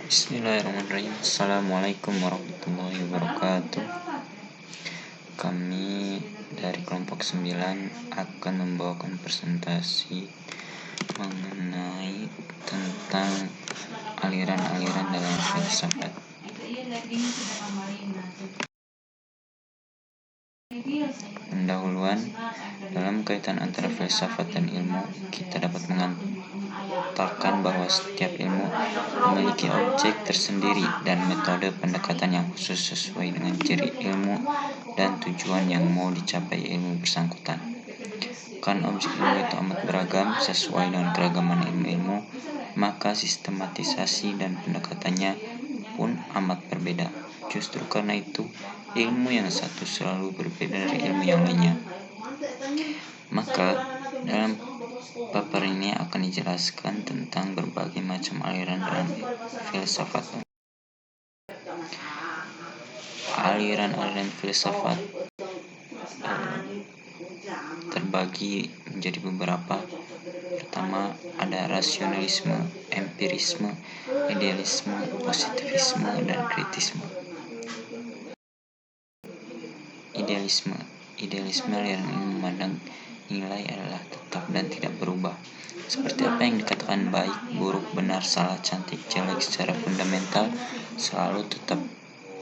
Bismillahirrahmanirrahim. Assalamualaikum warahmatullahi wabarakatuh. Kami dari kelompok 9 akan membawakan presentasi mengenai tentang aliran-aliran dalam filsafat. Pendahuluan, dalam kaitan antara filsafat dan ilmu, kita dapat mengatakan bahwa setiap ilmu memiliki objek tersendiri dan metode pendekatan yang khusus sesuai dengan ciri ilmu dan tujuan yang mau dicapai ilmu bersangkutan. Kan objek ilmu itu amat beragam sesuai dengan keragaman ilmu-ilmu, maka sistematisasi dan pendekatannya pun amat berbeda. Justru karena itu, ilmu yang satu selalu berbeda dari ilmu yang lainnya. Maka, dalam paparan ini akan dijelaskan tentang berbagai macam aliran dalam filsafat. Aliran-aliran filsafat terbagi menjadi beberapa. Pertama, ada rasionalisme, empirisme, idealisme, positivisme, dan kritisme. Idealisme aliran ini memandang nilai adalah tetap dan tidak berubah. Seperti apa yang dikatakan baik, buruk, benar, salah, cantik, jelek secara fundamental selalu tetap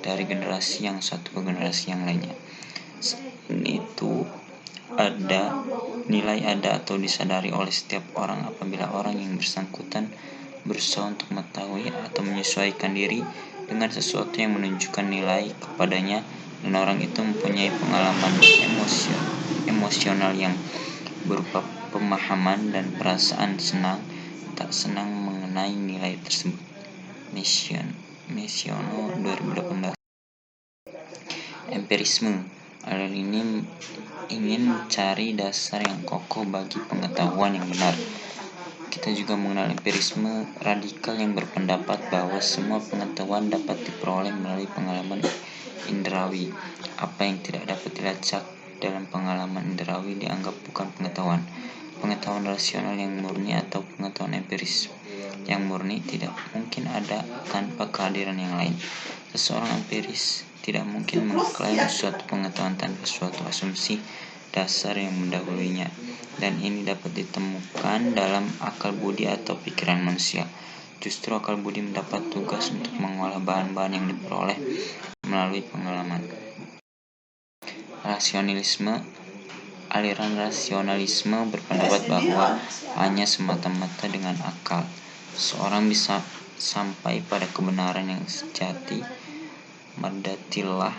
dari generasi yang satu ke generasi yang lainnya. Itu nilai ada atau disadari oleh setiap orang apabila orang yang bersangkutan berusaha untuk mengetahui atau menyesuaikan diri dengan sesuatu yang menunjukkan nilai kepadanya, dan orang itu mempunyai pengalaman emosional yang berupa pemahaman dan perasaan senang tak senang mengenai nilai tersebut. Mesiono 2018. Empirisme, aliran ini ingin mencari dasar yang kokoh bagi pengetahuan yang benar. Kita juga mengenal empirisme radikal yang berpendapat bahwa semua pengetahuan dapat diperoleh melalui pengalaman indrawi. Apa yang tidak dapat dilacak dalam pengalaman indrawi dianggap bukan pengetahuan. Pengetahuan rasional yang murni atau pengetahuan empiris yang murni tidak mungkin ada tanpa kehadiran yang lain. Seseorang empiris tidak mungkin mengklaim suatu pengetahuan tanpa suatu asumsi dasar yang mendahulunya, dan ini dapat ditemukan dalam akal budi atau pikiran manusia. Justru akal budi mendapat tugas untuk mengolah bahan-bahan yang diperoleh melalui pengalaman. Rasionalisme, aliran rasionalisme berpendapat bahwa hanya semata-mata dengan akal seorang bisa sampai pada kebenaran yang sejati. Mardatilah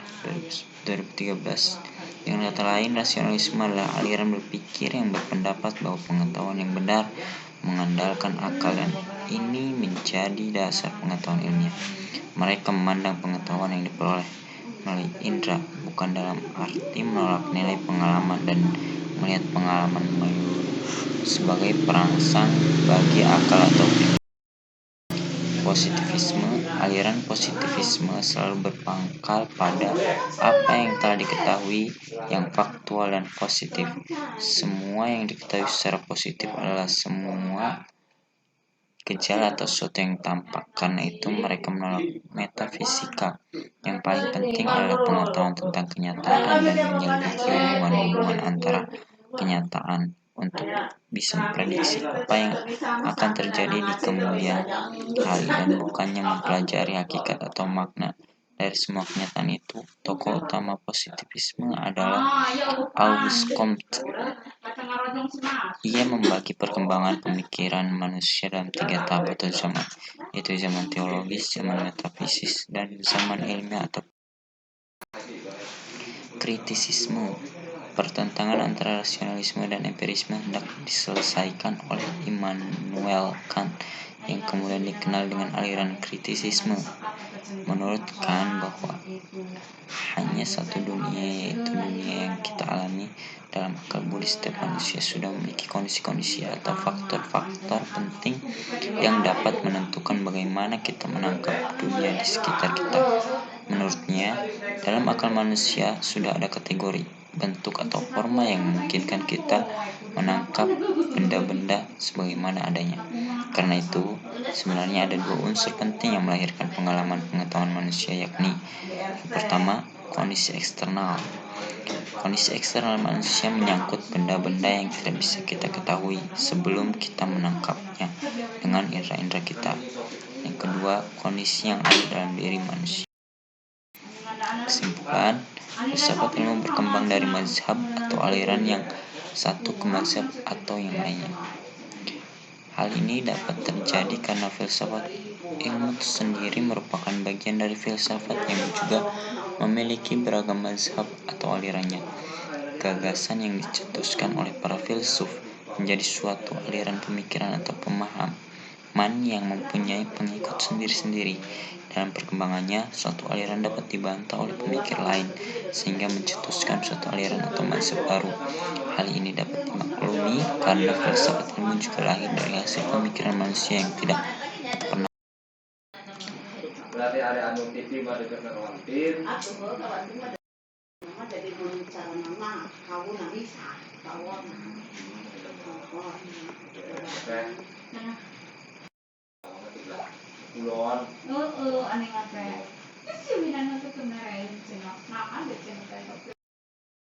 2013. Dengan kata lain, rasionalisme adalah aliran berpikir yang berpendapat bahwa pengetahuan yang benar mengandalkan akal, dan ini menjadi dasar pengetahuan ilmiah. Mereka memandang pengetahuan yang diperoleh melalui indera bukan dalam arti menolak nilai pengalaman dan melihat pengalaman sebagai perangsang bagi akal atau pikiran. Positivisme, aliran positivisme selalu berpangkal pada apa yang telah diketahui yang faktual dan positif. Semua yang diketahui secara positif adalah semua gejala atau sesuatu yang tampak. Karena itu mereka menolak metafisika. Yang paling penting adalah pengetahuan tentang kenyataan dan menyelidiki hubungan-hubungan antara kenyataan untuk bisa memprediksi apa yang akan terjadi di kemudian hari, dan bukannya mempelajari hakikat atau makna dari semua kenyataan itu. Tokoh utama positivisme adalah Auguste Comte. Ia membagi perkembangan pemikiran manusia dalam 3 tahap atau zaman, yaitu zaman teologis, zaman metafisis, dan zaman ilmiah atau kritisisme. Pertentangan antara rasionalisme dan empirisme hendak diselesaikan oleh Immanuel Kant yang kemudian dikenal dengan aliran kritisisme. Menurut Kant bahwa hanya satu dunia, yaitu dunia yang kita alami. Dalam akal budi setiap manusia sudah memiliki kondisi-kondisi atau faktor-faktor penting yang dapat menentukan bagaimana kita menangkap dunia di sekitar kita. Menurutnya, dalam akal manusia sudah ada kategori bentuk atau forma yang memungkinkan kita menangkap benda-benda sebagaimana adanya. Karena itu, sebenarnya ada dua unsur penting yang melahirkan pengalaman pengetahuan manusia, yakni yang pertama, kondisi eksternal. Kondisi eksternal manusia menyangkut benda-benda yang tidak bisa kita ketahui sebelum kita menangkapnya dengan indera-indera kita. Yang kedua, kondisi yang ada dalam diri manusia. Kesimpulan, filsafat ilmu berkembang dari mazhab atau aliran yang satu ke mazhab atau yang lainnya. Hal ini dapat terjadi karena filsafat ilmu itu sendiri merupakan bagian dari filsafat yang juga memiliki beragam mazhab atau alirannya. Gagasan yang dicetuskan oleh para filsuf menjadi suatu aliran pemikiran atau pemahaman yang mempunyai pengikut sendiri-sendiri. Dalam perkembangannya, suatu aliran dapat dibantah oleh pemikir lain sehingga mencetuskan suatu aliran atau mazhab baru. Hal ini dapat dimaklumi karena filsafat ilmu juga lahir dari hasil pemikiran manusia yang tidak pernah. Berarti ada anu TV mah deket nonton. Jadi berbicara nama kau nak bisa kau Ulon. aneh ngapa? Sih bilang itu benar ya, cina. Nah, ada cina kayak